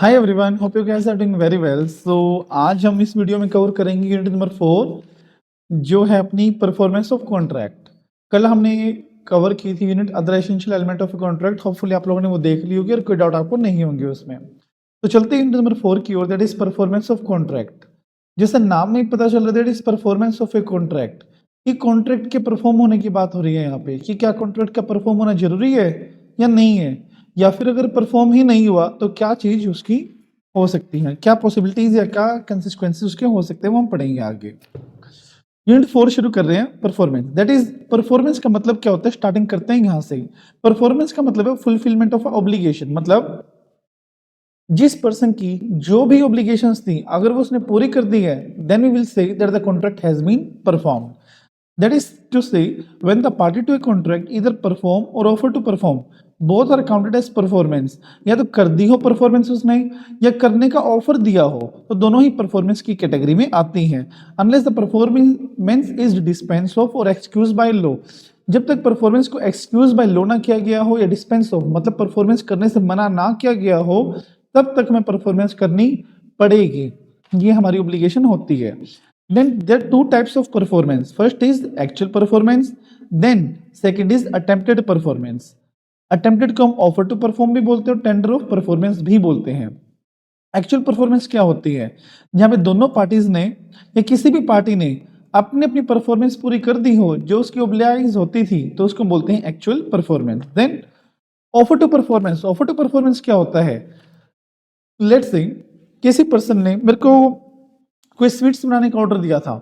Hi everyone, hope you guys are doing very well. So आज हम इस video में कवर करेंगे यूनिट नंबर 4 जो है अपनी परफॉर्मेंस ऑफ कॉन्ट्रैक्ट। कल हमने कवर की थी unit other essential element of contract. Hopefully आप लोगों ने वो देख ली होगी और कोई डाउट आपको नहीं होंगे उसमें। तो चलते हैं यूनिट नंबर 4 की ओर, that is performance of contract. जैसे नाम में ही पता चल रहा है that is performance of a contract. कि कॉन्ट्रैक्ट के परफॉर्म होने की बात हो रही है यहाँ पे कि क्या कॉन्ट्रैक्ट का परफॉर्म होना जरूरी है या नहीं है, या फिर अगर परफॉर्म ही नहीं हुआ तो क्या चीज उसकी हो सकती हैं, क्या पॉसिबिलिटीज या क्या कंसिक्वेंसेस उसके हो सकते हैं, वो हम पढ़ेंगे आगे। यूनिट 4 शुरू कर रहे हैं परफॉर्मेंस। दैट इज परफॉर्मेंस का मतलब क्या होता है, स्टार्टिंग करते हैं यहाँ से ही। परफॉर्मेंस का मतलब है फुलफिलमेंट ऑफ ऑब्लिगेशन, मतलब जिस पर्सन की जो भी ऑब्लिगेशंस थी अगर वो उसने पूरी कर दी है, then we will say that the contract has been performed. That is to say, when the party to a contract either perform or offer to perform, both are counted as performance। या तो कर दी हो performance उसने या करने का offer दिया हो, तो दोनों ही परफॉर्मेंस की कैटेगरी में आती हैं। Unless the performance is dispense of और एक्सक्यूज बाय लॉ। जब तक परफॉर्मेंस को एक्सक्यूज बाय लॉ ना किया गया हो या डिस्पेंस ऑफ मतलब परफॉर्मेंस करने से मना ना किया गया हो, तब तक हमें परफॉर्मेंस करनी पड़ेगी। ये हमारी ऑब्लिगेशन होती है। Then there are two types of performance. First is actual performance, then second is attempted performance. Attempted को हम offer to perform भी बोलते हैं और tender of performance भी बोलते हैं। Actual performance क्या होती है, जहाँ पे दोनों पार्टीज ने या किसी भी पार्टी ने अपनी अपनी परफॉर्मेंस पूरी कर दी हो जो उसकी ओब्लाइज होती थी, तो उसको बोलते हैं actual performance. Then offer to performance. Offer to performance क्या होता है, लेट्स से किसी पर्सन ने मेरे को कोई स्वीट्स बनाने का ऑर्डर दिया था।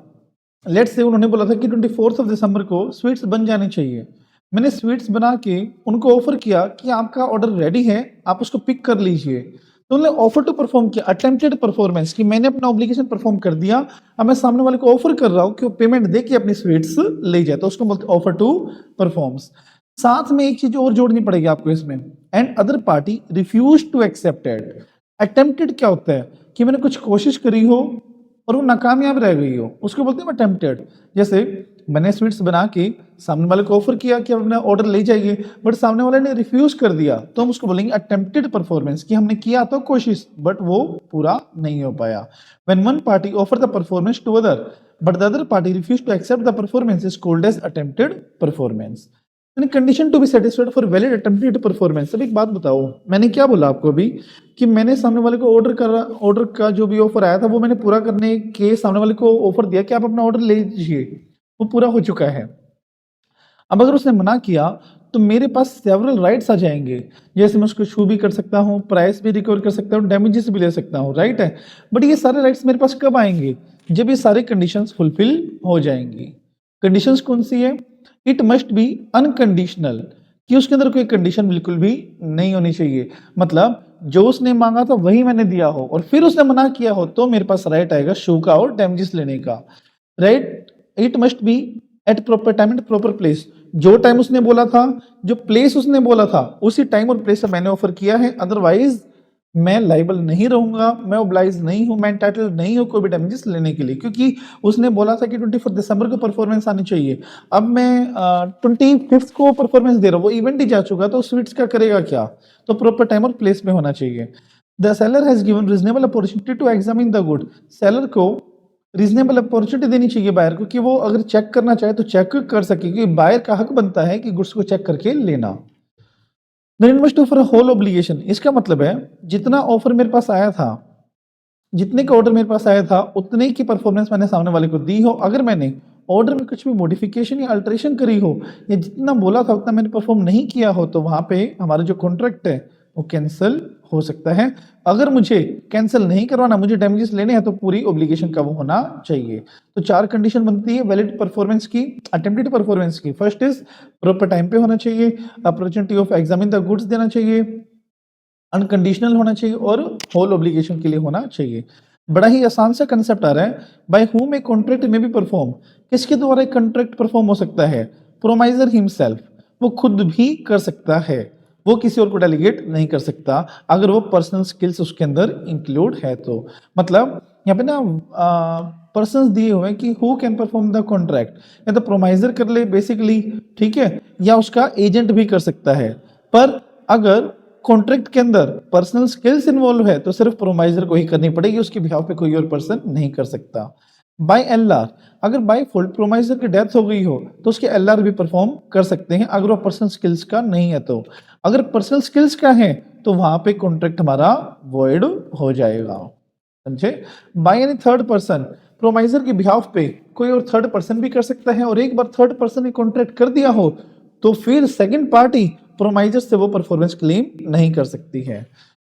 लेट्स से उन्होंने बोला था कि 24 दिसंबर को स्वीट्स बन जाने चाहिए। मैंने स्वीट्स बना के उनको ऑफर किया कि आपका ऑर्डर रेडी है, आप उसको पिक कर लीजिए। तो उन्होंने ऑफर टू परफॉर्म किया, अटेम्प्टेड परफॉर्मेंस, कि मैंने अपना ऑब्लिगेशन परफॉर्म कर दिया, अब मैं सामने वाले को ऑफर कर रहा हूँ कि वो पेमेंट दे के अपनी स्वीट्स ले जाए, तो उसको बोलते हैं ऑफर टू परफॉर्म्स। साथ में एक चीज और जोड़नी पड़ेगी आपको इसमें, and other party refuse to accepted. Attempted क्या होता है कि मैंने कुछ कोशिश करी हो और वो नाकामयाब रह गई हो, उसको बोलते हैं अटेम्प्टेड। जैसे मैंने स्वीट्स बना के सामने वाले को ऑफर किया कि अपना ऑर्डर ले जाइए, बट सामने वाले ने रिफ्यूज कर दिया, तो हम उसको बोलेंगे अटेम्प्टेड परफॉर्मेंस, कि हमने किया तो कोशिश बट वो पूरा नहीं हो पाया। When one party offer the performance to other but the other party refuse to accept the performance is called as attempted performance. Condition to be satisfied for valid attempted performance. अब एक बात बताओ, मैंने क्या बोला आपको अभी कि मैंने सामने वाले को ऑर्डर का जो भी ऑफर आया था वो मैंने पूरा करने के सामने वाले को ऑफर दिया कि आप अपना ऑर्डर ले लीजिए, वो पूरा हो चुका है। अब अगर उसने मना किया तो मेरे पास सेवरल राइट्स आ जाएंगे, जैसे मैं उसको शू भी कर सकता हूँ, प्राइस भी रिकवर कर सकता हूँ, डैमेजेस भी ले सकता हूँ, राइट है। बट ये सारे राइट्स मेरे पास कब आएंगे, जब ये सारी कंडीशंस फुलफिल हो जाएंगी। कंडीशंस कौन सी है, इट मस्ट बी अनकंडीशनल, कि उसके अंदर कोई कंडीशन बिल्कुल भी नहीं होनी चाहिए। मतलब जो उसने मांगा था वही मैंने दिया हो और फिर उसने मना किया हो, तो मेरे पास राइट आएगा शू का और डैमेजेस लेने का, right. It must be at proper time and proper place. जो टाइम उसने बोला था, जो प्लेस उसने बोला था, उसी टाइम और प्लेस से मैंने ऑफर किया है, अदरवाइज मैं लाइबल नहीं रहूंगा, मैं ओब्लाइज नहीं हूं, मैं एंटाइटल्ड नहीं हूं कोई भी डैमेजेस लेने के लिए, क्योंकि उसने बोला था कि 24 दिसंबर को परफॉर्मेंस आनी चाहिए। अब मैं 25 को परफॉर्मेंस दे रहा हूँ, वो इवेंट ही जा चुका, तो स्वीट्स का करेगा क्या, तो प्रॉपर टाइम और प्लेस में होना चाहिए। The seller has given reasonable opportunity to examine the good. Seller को रीजनेबल अपॉर्चुनिटी देनी चाहिए बायर को कि वो अगर चेक करना चाहे तो चेक कर सके, कि बायर का हक बनता है कि गुड्स को चेक करके लेना। Then it must offer whole obligation. इसका मतलब है जितना ऑफर मेरे पास आया था, जितने का ऑर्डर मेरे पास आया था, उतने की परफॉर्मेंस मैंने सामने वाले को दी हो। अगर मैंने ऑर्डर में कुछ भी मॉडिफिकेशन या अल्टरेशन करी हो या जितना बोला था उतना मैंने परफॉर्म नहीं किया हो, तो वहां पे हमारा जो कॉन्ट्रैक्ट है वो कैंसिल हो सकता है। अगर मुझे कैंसिल नहीं करवाना, मुझे डैमेजेस लेने हैं, तो पूरी ऑब्लिगेशन का वो होना चाहिए। तो 4 कंडीशन बनती है वैलिड परफॉर्मेंस की, अटेम्प्टेड परफॉर्मेंस की। फर्स्ट इज प्रॉपर टाइम पे होना चाहिए, opportunity of examine the goods देना चाहिए, अनकंडीशनल होना चाहिए और होल ऑब्लिगेशन के लिए होना चाहिए। बड़ा ही आसान सा कंसेप्ट आ रहा है। बाय हुम ए कॉन्ट्रैक्ट में भी परफॉर्म, किसके द्वारा एक कॉन्ट्रैक्ट परफॉर्म हो सकता है, प्रोमाइजर हिमसेल्फ, वो खुद भी कर सकता है, वो किसी और को डेलीगेट नहीं कर सकता अगर वो पर्सनल स्किल्स उसके अंदर इंक्लूड है तो। मतलब यहाँ पे ना पर्सन्स दिए हुए हैं कि who can perform the contract, या तो प्रोमाइजर कर ले बेसिकली, ठीक है, या उसका एजेंट भी कर सकता है। पर अगर कॉन्ट्रैक्ट के अंदर पर्सनल स्किल्स इन्वॉल्व है तो सिर्फ प्रोमाइजर को ही करनी पड़ेगी, उसके बिहाफ पे कोई और पर्सन नहीं कर सकता। बाय एलआर, अगर बाय फॉल्ट प्रोमाइजर की डेथ हो गई हो तो उसके एलआर भी परफॉर्म कर सकते हैं अगर वो पर्सनल स्किल्स का नहीं है तो। अगर पर्सनल स्किल्स का है तो वहां पे कॉन्ट्रैक्ट हमारा वॉइड हो जाएगा, समझे। बाय एनी थर्ड पर्सन, प्रोमाइजर के बिहाफ पे कोई और थर्ड पर्सन भी कर सकता है, और एक बार थर्ड पर्सन ने कॉन्ट्रैक्ट कर दिया हो तो फिर सेकंड पार्टी प्रोमाइजर से वो परफॉर्मेंस क्लेम नहीं कर सकती है।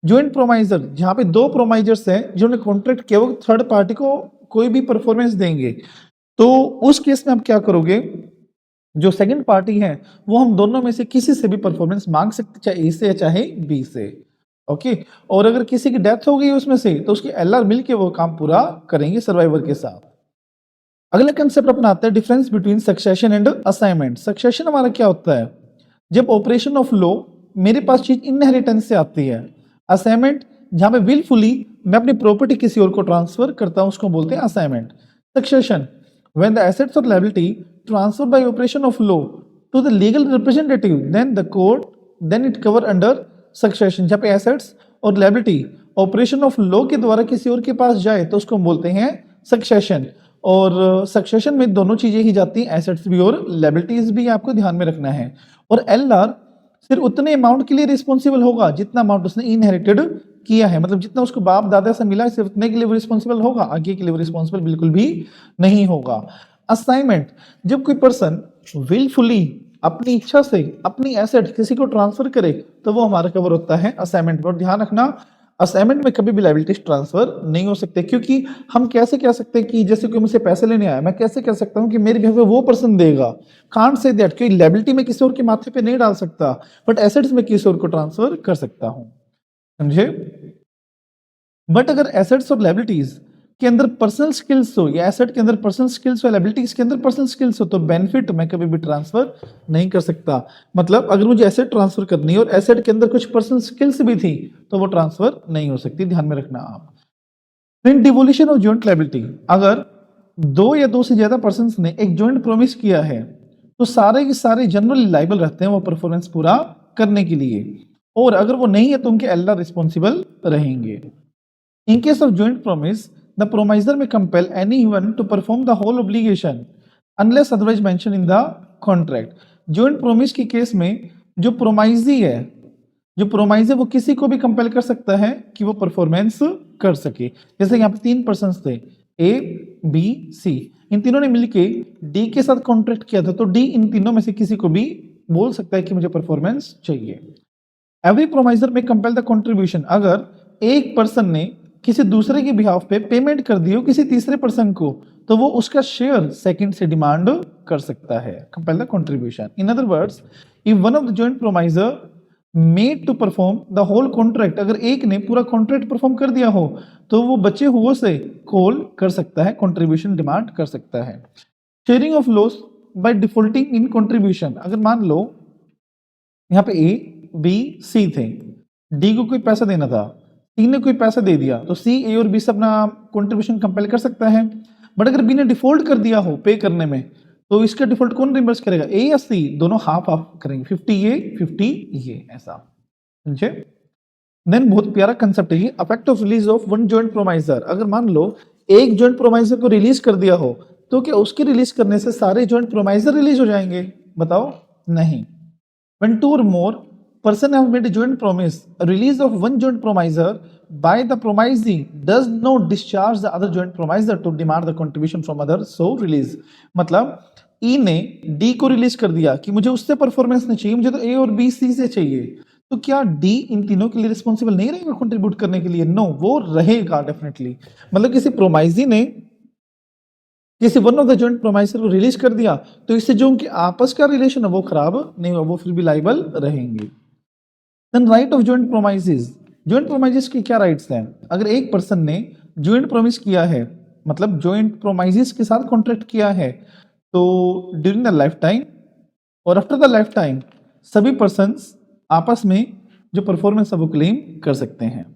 ज्वाइंट प्रोमाइजर, जहां पे दो प्रोमाइजर्स हैं जिन्होंने कॉन्ट्रैक्ट किया, वो थर्ड पार्टी को कोई भी परफॉर्मेंस देंगे, तो उस केस में आप क्या करोगे, जो सेकंड पार्टी है वो हम दोनों में से किसी से भी परफॉर्मेंस मांग सकते, चाहे ए से या चाहे बी से, ओके। और अगर किसी की डेथ हो गई उसमें से तो उसकी एलआर मिलके वो काम पूरा करेंगे सर्वाइवर के साथ। अगला कंसेप्ट अपना आता है difference between succession and assignment. Succession हमारा क्या होता है, जब ऑपरेशन ऑफ लॉ मेरे पास चीज इनहेरिटेंस से आती है। असाइनमेंट जहां पे विलफुली मैं अपनी प्रॉपर्टी किसी और को ट्रांसफर करता हूं उसको बोलते हैं assignment. Succession when the assets और liability transfer by operation of law to the legal representative then the court then it cover under succession. जहां पे एसेट्स और लायबिलिटी ऑपरेशन ऑफ लॉ के द्वारा किसी और के पास जाए तो उसको हम बोलते हैं सक्सेशन। और सक्सेशन में दोनों चीजें ही जाती हैं, एसेट्स भी और लायबिलिटीज भी, आपको ध्यान में रखना है। और एलआर सिर्फ उतने अमाउंट के लिए रिस्पॉन्सिबल होगा जितना अमाउंट उसने इनहेरिटेड किया है, मतलब जितना उसको बाप दादा से मिला सिर्फ उतने के लिए वो रिस्पॉन्सिबल होगा, आगे के लिए वो रिस्पॉन्सिबल बिल्कुल भी नहीं होगा। असाइनमेंट, जब कोई पर्सन विलफुली अपनी इच्छा से अपनी एसेट किसी को ट्रांसफर करे तो वो हमारा कवर होता है असाइनमेंट। और ध्यान रखना, असाइनमेंट में कभी भी लायबिलिटीज ट्रांसफर नहीं हो सकते, क्योंकि हम कैसे कह सकते हैं कि जैसे कोई मुझसे पैसे लेने आया, मैं कैसे कह सकता हूं कि मेरे घर पे वो पर्सन देगा, कांट से दैट, कि लायबिलिटी में किसी और के माथे पे नहीं डाल सकता, बट एसेट्स में किसी और को ट्रांसफर कर सकता हूं, समझे। बट अगर एसेट्स और लायबिलिटीज के अंदर पर्सनल स्किल्स हो, या एसेट के अंदर पर्सनल स्किल्स हो, लायबिलिटीज के अंदर पर्सनल स्किल्स हो, तो बेनिफिट मैं कभी भी ट्रांसफर नहीं कर सकता। मतलब अगर मुझे एसेट ट्रांसफर करनी है और एसेट के अंदर कुछ पर्सनल स्किल्स भी थी तो वो ट्रांसफर नहीं हो सकती, ध्यान में रखना आप। फिर डिवोल्यूशन ऑफ जॉइंट लायबिलिटी, अगर दो या दो से ज्यादा पर्सन ने एक जॉइंट प्रोमिस किया है तो सारे के सारे जनरली लायबल रहते हैं वो परफॉर्मेंस पूरा करने के लिए, और अगर वो नहीं है तो उनके एलआर रिस्पॉन्सिबल रहेंगे। In case of joint promise, the promiser may compel anyone to perform the whole obligation unless otherwise mentioned in the contract. Joint promise के केस में जो प्रोमाइजी है, जो प्रोमाइज है वो किसी को भी कंपेल कर सकता है कि वो परफॉर्मेंस कर सके। जैसे यहाँ पे तीन पर्सन्स थे, ए बी सी, इन तीनों ने मिलके डी के साथ कॉन्ट्रैक्ट किया था, तो डी इन तीनों में से किसी को भी बोल सकता है कि मुझे परफॉर्मेंस चाहिए। एवरी प्रोमाइजर में कंपेल द कंट्रीब्यूशन, अगर एक पर्सन ने किसी दूसरे के बिहाफ पे पेमेंट कर दी हो किसी तीसरे पर्सन को, तो वो उसका शेयर सेकंड से डिमांड कर सकता है, compel the contribution. In other words, if one of the joint promisor made to perform the whole contract, अगर एक ने पूरा कॉन्ट्रैक्ट परफॉर्म कर दिया हो तो वो बचे हुए से कॉल कर सकता है, कंट्रीब्यूशन डिमांड कर सकता है। Sharing of loss by defaulting in contribution, अगर मान लो यहाँ पे ए बी सी थे, डी को कोई पैसा देना था, सी ने कोई पैसा दे दिया, तो सी ए और बी से अपना कंट्रीब्यूशन कंपेल कर सकता है। बट अगर बी ने डिफॉल्ट कर दिया हो पे करने में, तो इसका डिफॉल्ट कौन रिमबर्स करेगा, ए या सी, दोनों हाफ हाफ करेंगे, 50 ये 50 ये, ऐसा, समझे। देन बहुत प्यारा कंसेप्ट है ये, effect of release of one joint promisor. अगर मान लो एक जॉइंट प्रोमाइजर को रिलीज कर दिया हो तो क्या उसके रिलीज करने से सारे जॉइंट प्रोमाइजर रिलीज हो जाएंगे, बताओ, नहीं। When two or more person have made a joint promise, a release of one joint promiser by the promisee does not discharge the other joint promiser to demand the contribution from other, so release। मतलब E ने D को release कर दिया कि मुझे उससे performance नहीं चाहिए, मुझे तो A और B C से चाहिए, तो क्या D इन तीनों के लिए रिस्पॉन्सिबल नहीं रहेगा कंट्रीब्यूट करने के लिए? नो, वो रहेगा डेफिनेटली। मतलब किसी प्रोमाइजी ने किसी वन ऑफ द जॉइंट प्रोमाइसर को रिलीज कर दिया तो इससे जो उनके आपस का रिलेशन है वो खराब नहीं होगा, वो फिर भी लाइबल रहेंगे। Then right of joint promises, joint promises की क्या राइट्स हैं? अगर एक पर्सन ने जॉइंट प्रोमिस किया है, मतलब जॉइंट प्रोमाइसेस के साथ कॉन्ट्रैक्ट किया है, तो ड्यूरिंग द लाइफ टाइम और आफ्टर द लाइफ टाइम सभी पर्सन्स आपस में जो परफॉर्मेंस है वो क्लेम कर सकते हैं।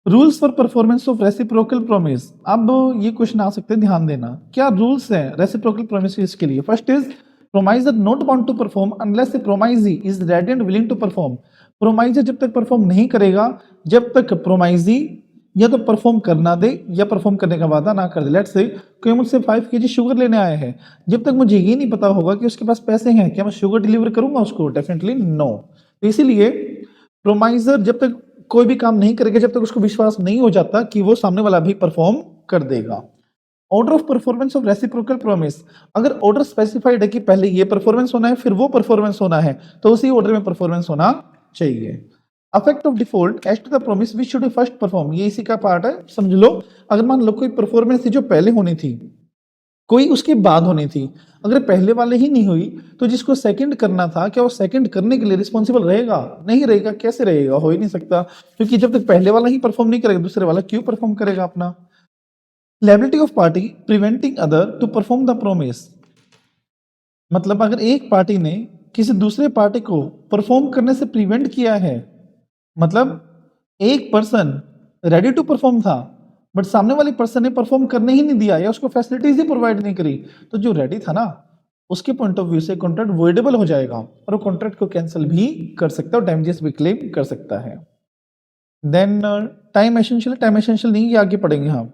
Rules for performance of reciprocal promise, अब ये क्वेश्चन आ सकते हैं, ध्यान देना, क्या रूल्स हैं रेसिप्रोकल प्रॉमिस के लिए? First is promisor not bound to perform unless the promisee is ready and willing to perform. Promisor जब तक परफॉर्म नहीं करेगा जब तक प्रोमाइजी या तो परफॉर्म करना दे या परफॉर्म करने का वादा ना कर दे। लेट्स से कोई मुझसे 5 kg शुगर लेने आया है, जब तक मुझे ये नहीं पता होगा कि उसके पास पैसे हैं, क्या मैं शुगर डिलीवर करूंगा उसको? Definitely no. तो इसीलिए प्रोमाइजर जब तक कोई भी काम नहीं करेगा जब तक उसको विश्वास नहीं हो जाता कि वो सामने वाला भी परफॉर्म कर देगा। Order of performance of reciprocal promise, अगर ऑर्डर स्पेसिफाइड है कि पहले ये परफॉर्मेंस होना है फिर वो परफॉर्मेंस होना है तो उसी ऑर्डर में परफॉर्मेंस होना चाहिए। Affect of default as to the promise which should first perform, ये इसी का पार्ट है, समझ लो। अगर मान लो कोई परफॉर्मेंस थी जो पहले होनी थी, कोई उसके बाद होनी थी, अगर पहले वाले ही नहीं हुई तो जिसको सेकंड करना था क्या वो सेकंड करने के लिए रिस्पॉन्सिबल रहेगा? नहीं रहेगा। कैसे रहेगा? हो ही नहीं सकता, क्योंकि जब तक पहले वाला ही परफॉर्म नहीं करेगा दूसरे वाला क्यों परफॉर्म करेगा अपना। Liability of party preventing other to perform the promise, मतलब अगर एक पार्टी ने किसी दूसरे पार्टी को परफॉर्म करने से प्रिवेंट किया है, मतलब एक पर्सन रेडी टू परफॉर्म था बट सामने वाली पर्सन ने परफॉर्म करने ही नहीं दिया या उसको फैसिलिटीज ही प्रोवाइड नहीं करी, तो जो रेडी था ना उसके पॉइंट ऑफ व्यू से कॉन्ट्रैक्ट वॉइडेबल हो जाएगा और वो कॉन्ट्रैक्ट को कैंसिल भी कर सकता है और डैमेजेस भी क्लेम कर सकता है। देन टाइम एसेंशियल नहीं, ये आगे पढ़ेंगे हम।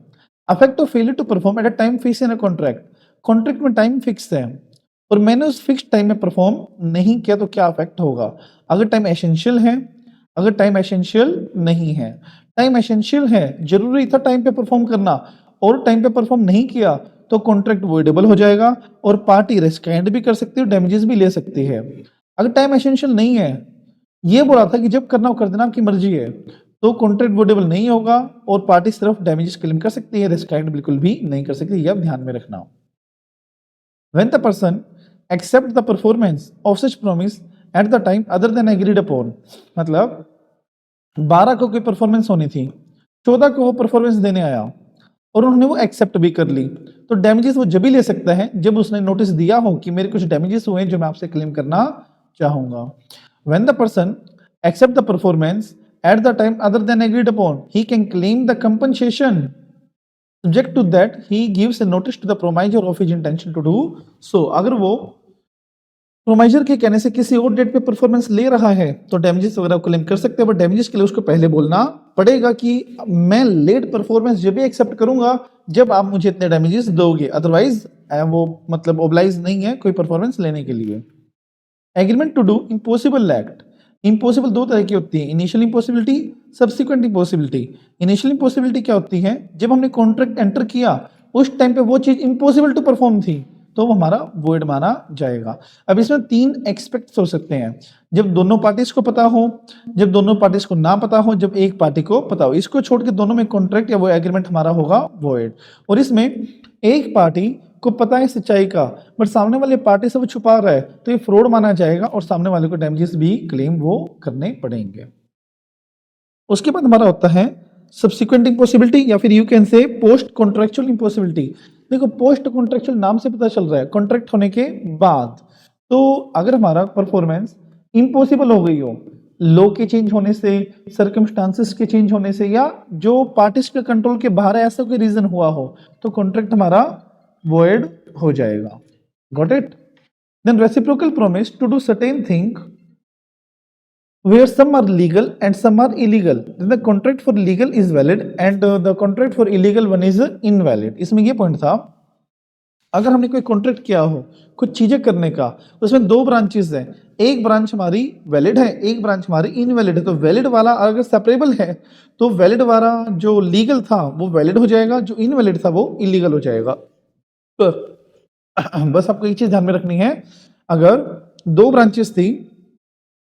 Affect of failure to perform at a time fix in a contract, contract में टाइम फिक्स है और मैंने उस फिक्स टाइम में परफॉर्म नहीं किया तो क्या अफेक्ट होगा? अगर टाइम एसेंशियल है, अगर टाइम एसेंशियल नहीं है, टाइम एसेंशियल है जरूरी था टाइम पे परफॉर्म करना और टाइम पे परफॉर्म नहीं किया तो कॉन्ट्रैक्ट वॉइडेबल हो जाएगा और पार्टी रिस्काइंड भी कर सकती है और डैमेजेस भी ले सकती है। अगर टाइम एसेंशियल नहीं है, ये बोला था कि जब करना हो कर देना, आपकी मर्जी है, तो कॉन्ट्रैक्ट वोटेबल नहीं होगा और पार्टी सिर्फ डैमेजेस क्लेम कर सकती है, रिस्काइंड बिल्कुल भी नहीं कर सकती। यह ध्यान में रखना। When the person accept the performance of such promise at the time other than agreed upon, मतलब 12 को कोई परफॉर्मेंस होनी थी, 14 को वो परफॉर्मेंस देने आया और उन्होंने वो एक्सेप्ट भी कर ली, तो डैमेजेस वो जब भी ले सकता है जब उसने नोटिस दिया हो कि मेरे कुछ डैमेजेस हुए जो मैं आपसे क्लेम करना चाहूंगा। When the person accept the performance at the time other than agreed upon, he can claim the compensation subject to that he gives a notice to the promiser of his intention to do so। अगर वो प्रोमाइजर के कहने से किसी और date पे performance ले रहा है तो डैमेजेस वगैरह क्लेम कर सकते हैं, बट डैमेजेस के लिए उसको पहले बोलना पड़ेगा कि मैं लेट परफॉर्मेंस जब भी एक्सेप्ट करूंगा जब आप मुझे इतने डैमेजेस दोगे, अदरवाइज वो मतलब ओब्लाइज नहीं है कोई परफॉर्मेंस लेने के लिए। Agreement to do impossible act, impossible दो तरह की होती है, initial impossibility, subsequent impossibility. Initial impossibility क्या होती है? जब हमने कॉन्ट्रैक्ट एंटर किया उस टाइम पे वो चीज इम्पॉसिबल टू परफॉर्म थी तो वो हमारा वॉइड माना जाएगा। अब इसमें 3 एक्सपेक्ट्स हो सकते हैं, जब दोनों पार्टीज को पता हो, जब दोनों पार्टीज को ना पता हो, जब एक पार्टी को पता हो। इसको छोड़ के दोनों में कॉन्ट्रैक्ट या वो एग्रीमेंट हमारा होगा वॉइड। और इसमें एक पार्टी को पता है सच्चाई का बट सामने वाले पार्टी से वो छुपा रहा है तो ये फ्रॉड माना जाएगा और सामने वाले को डैमेजेस भी क्लेम वो करने पड़ेंगे। उसके बाद हमारा होता है सब्सिक्वेंट इम्पॉसिबिलिटी या फिर you can say post contractual impossibility. देखो पोस्ट कॉन्ट्रेक्चुअल नाम से पता चल रहा है कॉन्ट्रैक्ट होने के बाद, तो अगर हमारा परफॉर्मेंस इम्पॉसिबल हो गई हो लॉ के चेंज होने से, सर्कमस्टांसेस के चेंज होने से या जो पार्टीज के कंट्रोल के बाहर है ऐसा कोई रीजन हुआ हो तो कॉन्ट्रैक्ट हमारा void हो जाएगा। Got it? Then reciprocal promise to do certain thing where some are legal and some are illegal. Then the contract for legal is valid and the contract for illegal one is invalid. इसमें ये point था, अगर हमने कोई contract किया हो कुछ चीजें करने का, उसमें 2 ब्रांचेस हैं, एक ब्रांच हमारी वैलिड है, एक ब्रांच हमारी इनवैलिड है, तो वैलिड वाला अगर सेपरेबल है तो वैलिड वाला जो लीगल था वो वैलिड हो जाएगा, जो इनवैलिड था वो इलीगल हो जाएगा। तो बस आपको एक चीज ध्यान में रखनी है, अगर 2 ब्रांचेस थी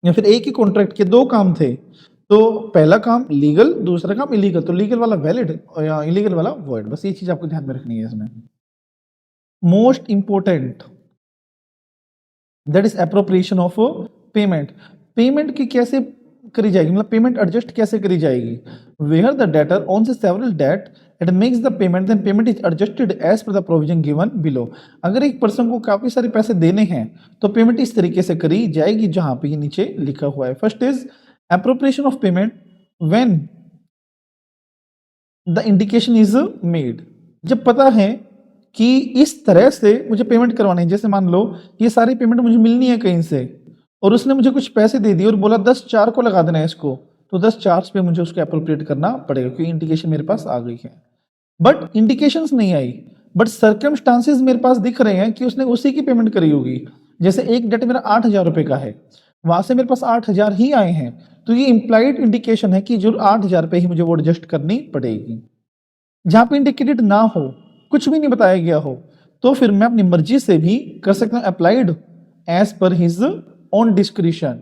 या फिर एक ही कॉन्ट्रैक्ट के 2 काम थे तो पहला काम लीगल दूसरा काम इलीगल, तो लीगल वाला वैलिड या इलीगल वाला वॉइड। बस ये चीज आपको ध्यान में रखनी है इसमें। Most important that is appropriation of payment. Payment की कैसे करी जाएगी, मतलब पेमेंट एडजस्ट कैसे करी जाएगी? Where the debtor owes several debt it makes the payment then payment is adjusted as per the provision given below. अगर एक पर्सन को काफी सारे पैसे देने हैं तो पेमेंट इस तरीके से करी जाएगी जहां पे ये नीचे लिखा हुआ है। First is appropriation of payment when the indication is made, जब पता है कि इस तरह से मुझे पेमेंट करवानी है, जैसे मान लो ये सारी पेमेंट मुझे मिलनी है कहीं से और उसने मुझे कुछ पैसे दे दिए और बोला 10/4 को लगा देना है इसको, तो 10/4 पे मुझे उसको एप्रोप्रिएट करना पड़ेगा क्योंकि इंडिकेशन मेरे पास आ गई है। बट इंडिकेशंस नहीं आई, बट सर्कमस्टांसेस मेरे पास दिख रहे हैं कि उसने उसी की पेमेंट करी होगी। जैसे एक डेट मेरा 8,000 रुपए का है, वहां से मेरे पास 8,000 ही आए हैं, तो ये इंप्लाइड इंडिकेशन है कि जो 8,000 पे ही मुझे वो एडजस्ट करनी पड़ेगी। जहां पे इंडिकेटेड ना हो, कुछ भी नहीं बताया गया हो, तो फिर मैं अपनी मर्जी से भी कर सकता हूं applied as per his own discretion.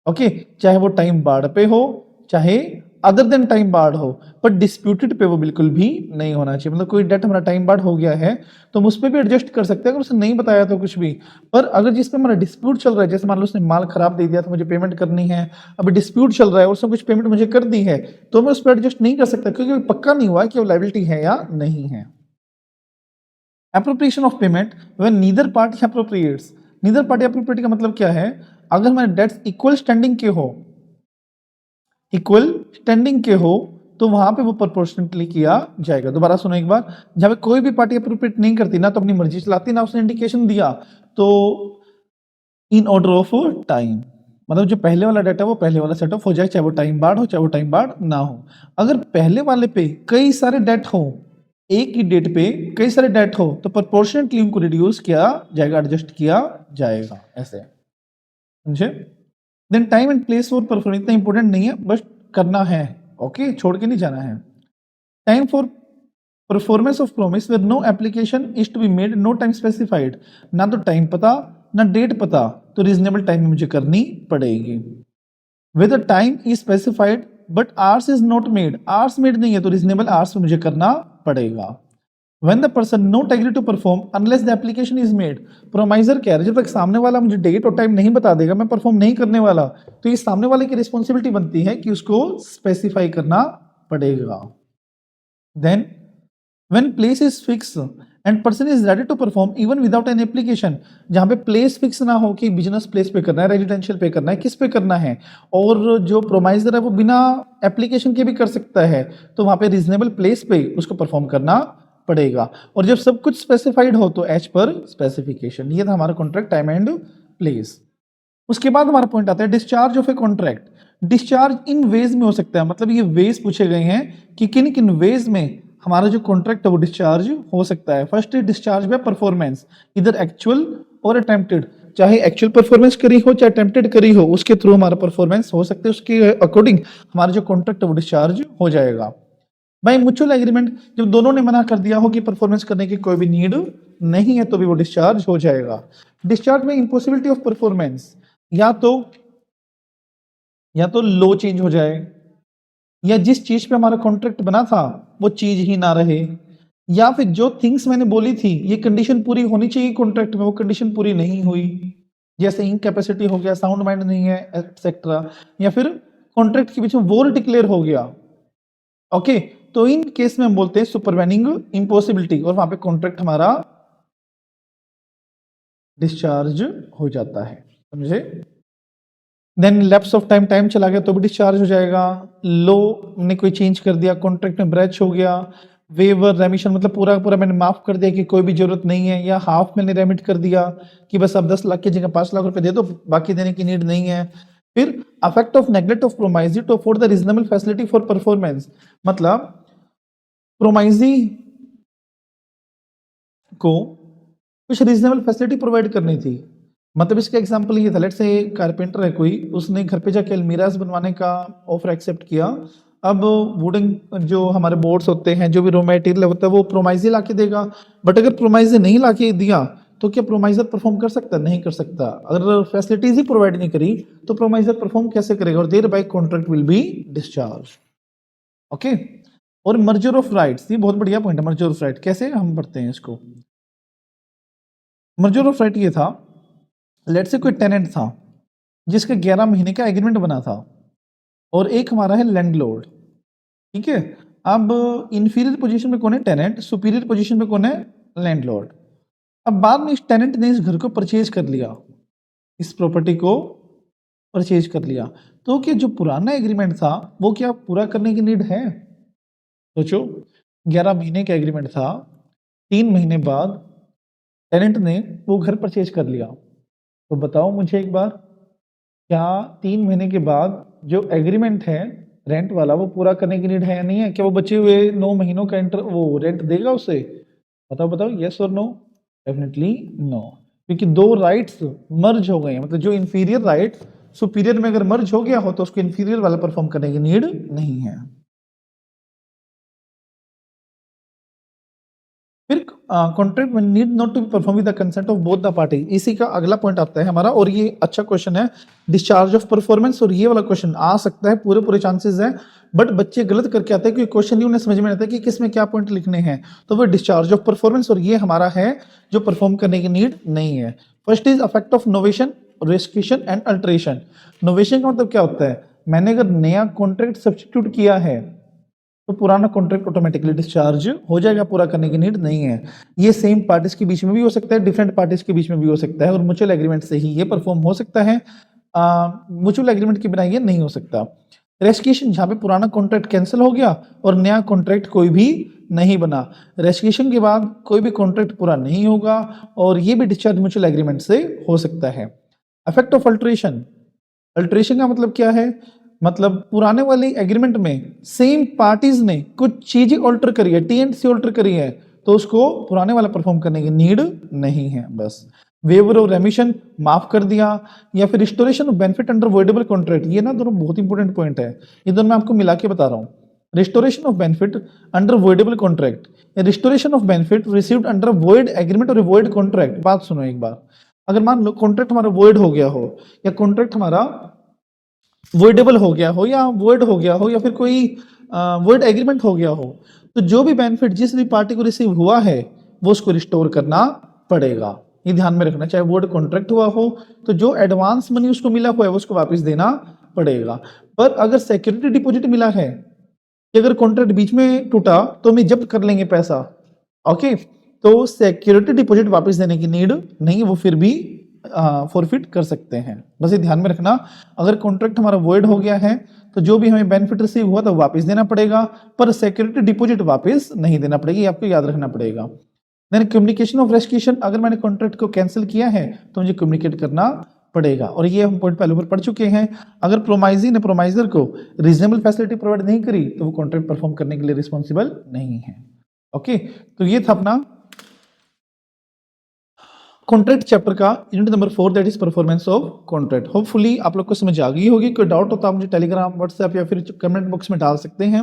Okay, चाहे वो टाइम बार्ड पे हो, चाहे अदर देन टाइम बार्ड हो, पर डिस्प्यूटेड पे वो बिल्कुल भी नहीं होना चाहिए। मतलब कोई डेट हमारा टाइम बार्ड हो गया है तो हम उस पर भी एडजस्ट कर सकते हैं अगर उसने नहीं बताया तो कुछ भी। पर अगर जिस पे हमारा डिस्प्यूट चल रहा है, जैसे मान लो उसने माल खराब दे दिया तो मुझे पेमेंट करनी है, अभी डिस्प्यूट चल रहा है और उसने कुछ पेमेंट मुझे कर दी है, तो मैं उस पर एडजस्ट नहीं कर सकता क्योंकि पक्का नहीं हुआ कि वो लायबिलिटी है या नहीं है। Appropriation of payment when neither party appropriates. Neither party appropriate का मतलब क्या है? अगर हमारे डेट्स इक्वल स्टैंडिंग के हो, इक्वल स्टैंडिंग के हो, तो वहां पे वो प्रोपोर्शनली किया जाएगा। दोबारा सुनो एक बार, जहां पे कोई भी पार्टी अप्रोप्रिएट नहीं करती ना तो अपनी मर्जी चलाती ना उसने इंडिकेशन दिया, तो इन ऑर्डर ऑफ टाइम, मतलब जो पहले वाला डाटा वो पहले वाला सेट ऑफ हो जाए, चाहे वो टाइम बार्ड हो चाहे वो टाइम बार्ड ना हो। अगर पहले वाले पे कई सारे डेट हो, एक ही डेट पे कई सारे डेट हो, तो प्रोपोर्शनली उनको रिड्यूस किया जाएगा, एडजस्ट किया जाएगा, ऐसे समझे। Then time and place for performance इतना इंपॉर्टेंट नहीं है, बस करना है, ओके, छोड़ के नहीं जाना है। Time for performance of promise where no application is to be made, no time specified, ना तो टाइम पता ना डेट पता, तो रीजनेबल टाइम में मुझे करनी पड़ेगी। With time is specified but hours is not made, hours made नहीं है तो रीजनेबल आवर्स में मुझे करना पड़ेगा। When the person not agree to perform unless the application is made, प्रोमाइजर क्या है? जब तक सामने वाला मुझे डेट और टाइम नहीं बता देगा मैं परफॉर्म नहीं करने वाला, तो ये सामने वाले की रिस्पॉन्सिबिलिटी बनती है कि उसको स्पेसिफाई करना पड़ेगा। Then when place is fixed and person is ready to perform even without an application, जहां पे प्लेस फिक्स ना हो कि बिजनेस प्लेस पे करना है, रेजिडेंशियल पे करना है, किस पे करना है, और जो प्रोमाइजर है वो बिना एप्लीकेशन के भी कर सकता है, तो वहां पे रीजनेबल प्लेस पे उसको परफॉर्म करना पड़ेगा। और जब सब कुछ स्पेसिफाइड हो तो एज पर स्पेसिफिकेशन। ये था हमारा कॉन्ट्रैक्ट टाइम एंड प्लेस। उसके बाद हमारा पॉइंट आता है discharge of a contract. Discharge in ways में हो सकता है, मतलब ये वेज पूछे गए हैं कि किन किन वेज में हमारा जो कॉन्ट्रैक्ट है वो डिस्चार्ज हो सकता है। फर्स्ट डिस्चार्ज बाय परफॉर्मेंस, इधर एक्चुअल और अटेम्प्टेड, चाहे एक्चुअल परफॉर्मेंस करी हो चाहे अटेम्प्टेड करी हो, उसके थ्रू हमारा परफॉर्मेंस हो सकता है, उसके अकॉर्डिंग हमारा जो कॉन्ट्रैक्ट है वो डिस्चार्ज हो जाएगा। बाय म्यूचुअल एग्रीमेंट, जब दोनों ने मना कर दिया हो कि परफॉर्मेंस करने की कोई भी नीड नहीं है तो भी वो डिस्चार्ज हो जाएगा। डिस्चार्ज में इम्पॉसिबिलिटी ऑफ परफॉर्मेंस, या तो लो चेंज हो जाए, या जिस चीज पे हमारा कॉन्ट्रैक्ट बना था वो चीज ही ना रहे, या फिर जो थिंग्स मैंने बोली थी ये कंडीशन पूरी होनी चाहिए कॉन्ट्रैक्ट में वो कंडीशन पूरी नहीं हुई, जैसे इनकैपेसिटी हो गया, साउंड माइंड नहीं है एक्सेट्रा, या फिर कॉन्ट्रैक्ट के बीच में वॉर डिक्लेयर हो गया। ओके, तो इन केस में हम बोलते हैं सुपरवेनिंग इम्पॉसिबिलिटी और वहां पे कॉन्ट्रैक्ट हमारा डिस्चार्ज हो जाता है, समझे। Then lapse of time, time चला गया तो भी डिस्चार्ज हो जाएगा। लो ने कोई चेंज कर दिया, कॉन्ट्रैक्ट में ब्रेच हो गया। वेवर रेमिशन, मतलब पूरा पूरा मैंने माफ कर दिया कि कोई भी जरूरत नहीं है, या हाफ मैंने रेमिट कर दिया कि बस अब 10 लाख की जगह 5 लाख रुपए दे दो, बाकी देने की नीड नहीं है। फिर effect of neglect of promisee to afford the reasonable facility for performance, मतलब प्रोमाइजी को कुछ रीजनेबल फैसिलिटी प्रोवाइड करनी थी। मतलब इसका एग्जांपल ये था, लेट्स से कारपेंटर है कोई, उसने घर पे जाके अलमीराज बनवाने का ऑफर एक्सेप्ट किया। अब वुडन जो हमारे बोर्ड्स होते हैं, जो भी रॉ मटेरियल होता है वो प्रोमाइजी ला के देगा, बट अगर प्रोमाइजी नहीं ला के दिया तो क्या प्रोमाइजर परफॉर्म कर सकता? नहीं कर सकता। अगर फैसिलिटीज ही प्रोवाइड नहीं करी तो प्रोमाइजर परफॉर्म कैसे करेगा, और thereby contract will be discharge. Okay, और मर्जर ऑफ राइट्स, ये बहुत बढ़िया पॉइंट है। मर्जर ऑफ राइट कैसे हम पढ़ते हैं इसको? मर्जर ऑफ राइट ये था, लेट से कोई टेनेंट था जिसका 11 महीने का एग्रीमेंट बना था, और एक हमारा है लैंडलॉर्ड, ठीक है। अब इंफीरियर पोजीशन में कौन है? टेनेंट। सुपीरियर पोजीशन में कौन है? लैंडलॉर्ड। अब बाद में इस टेनेंट ने इस घर को परचेज कर लिया, इस प्रॉपर्टी को परचेज कर लिया, तो क्या जो पुराना एग्रीमेंट था वो क्या पूरा करने की नीड है? सोचो, 11 महीने का एग्रीमेंट था, 3 महीने बाद टेनेंट ने वो घर परचेज कर लिया, तो बताओ मुझे एक बार क्या 3 महीने के बाद जो एग्रीमेंट है रेंट वाला वो पूरा करने की नीड है या नहीं है? क्या वो बचे हुए 9 महीनों का वो रेंट देगा उसे? बताओ बताओ, यस और नो? डेफिनेटली नो, क्योंकि दो राइट्स मर्ज हो गए हैं, मतलब जो इंफीरियर राइट सुपीरियर में अगर मर्ज हो गया हो तो उसको इंफीरियर वाला परफॉर्म करने की नीड नहीं है। फिर कॉन्ट्रैक्ट में need not to perform with the consent of both the party, इसी का अगला पॉइंट आता है हमारा, और ये अच्छा क्वेश्चन है, डिस्चार्ज ऑफ परफॉर्मेंस। और ये वाला क्वेश्चन आ सकता है, पूरे पूरे चांसेस है, बट बच्चे गलत करके आते हैं क्योंकि क्वेश्चन ही उन्हें समझ में आता है कि किस में क्या पॉइंट लिखने हैं। तो वो डिस्चार्ज ऑफ परफॉर्मेंस, और ये हमारा है जो परफॉर्म करने की नीड नहीं है। First is effect of novation, rescission and alteration. Novation का मतलब क्या होता है? मैंने अगर नया कॉन्ट्रैक्ट सब्स्टिट्यूट किया है तो पुराना कॉन्ट्रैक्ट ऑटोमेटिकली डिस्चार्ज हो जाएगा, पूरा करने की नीड नहीं है। ये सेम पार्टीज के बीच में भी हो सकता है, डिफरेंट पार्टीज के बीच में भी हो सकता है, और म्यूचुअल एग्रीमेंट से ही ये परफॉर्म हो सकता है। म्यूचुअल एग्रीमेंट के बिना ये नहीं हो सकता। रेस्किशन, जहां पे पुराना कॉन्ट्रैक्ट कैंसिल हो गया और नया कॉन्ट्रैक्ट कोई भी नहीं बना, रेस्किशन के बाद कोई भी कॉन्ट्रैक्ट पूरा नहीं होगा, और ये भी डिस्चार्ज म्यूचुअल एग्रीमेंट से हो सकता है। इफेक्ट ऑफ अल्टरेशन, अल्टरेशन का मतलब क्या है? मतलब पुराने वाले एग्रीमेंट में सेम पार्टीज ने कुछ चीजें ऑल्टर करी है, टी एंड सी ऑल्टर करी है, तो उसको पुराने वाला परफॉर्म करने की नीड नहीं है। बस वेवर और रेमिशन, माफ कर दिया, या फिर restoration of benefit under voidable contract, ये ना दोनों बहुत इंपॉर्टेंट पॉइंट है, ये दोनों मैं आपको मिला के बता रहा हूँ। Restoration of benefit under voidable contract या restoration of benefit received under void agreement और वॉइड कॉन्ट्रैक्ट। बात सुनो एक बार, अगर मान लो कॉन्ट्रैक्ट हमारा वॉइड हो गया हो, या कॉन्ट्रैक्ट हमारा वॉइडेबल हो गया हो, या वॉइड हो गया हो, या फिर कोई वॉइड एग्रीमेंट हो गया हो, तो जो भी बेनिफिट जिस भी पार्टी को रिसीव हुआ है वो उसको रिस्टोर करना पड़ेगा। ये ध्यान में रखना, चाहे वॉइड कॉन्ट्रैक्ट हुआ हो तो जो एडवांस मनी उसको मिला हुआ है वो उसको वापस देना पड़ेगा। पर अगर सिक्योरिटी डिपॉजिट मिला है कि अगर कॉन्ट्रैक्ट बीच में टूटा तो हम जब्त कर लेंगे पैसा, ओके, तो सिक्योरिटी डिपॉजिट वापस देने की नीड नहीं, वो फिर भी फॉरफिट कर सकते हैं। बस ये ध्यान में रखना, अगर कॉन्ट्रैक्ट हमारा वॉइड हो गया है तो जो भी हमें बेनिफिट रिसीव हुआ तो वापस देना पड़ेगा, पर सिक्योरिटी डिपॉजिट वापस नहीं देना पड़ेगा, ये आपको याद रखना पड़ेगा। देन कम्युनिकेशन ऑफ रेस्किशन, अगर मैंने कॉन्ट्रैक्ट को कैंसिल किया है तो मुझे कम्युनिकेट करना पड़ेगा, और ये हम पॉइंट पहले ऊपर पढ़ चुके हैं। अगर प्रोमाइजी ने प्रोमाइजर को रीजनेबल फैसिलिटी प्रोवाइड नहीं करी तो वो कॉन्ट्रैक्ट परफॉर्म करने के लिए रिस्पॉन्सिबल नहीं है। ओके, तो ये था अपना कॉन्ट्रैक्ट चैप्टर का unit number 4, that is performance of contract. Hopefully आप लोग को समझ आ गई होगी। कोई डाउट होता है मुझे टेलीग्राम, व्हाट्सएप या फिर कमेंट बॉक्स में डाल सकते हैं,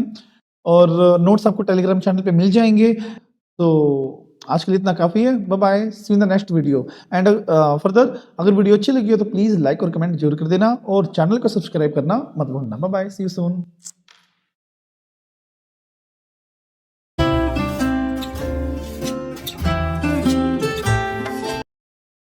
और नोट्स आपको टेलीग्राम चैनल पे मिल जाएंगे। तो आज के लिए इतना काफ़ी है। Bye bye, see in the next video. And further अगर वीडियो अच्छी लगी हो तो प्लीज़ लाइक और कमेंट जरूर कर देना, और चैनल को सब्सक्राइब करना मत भूलना। Bye bye, see you soon.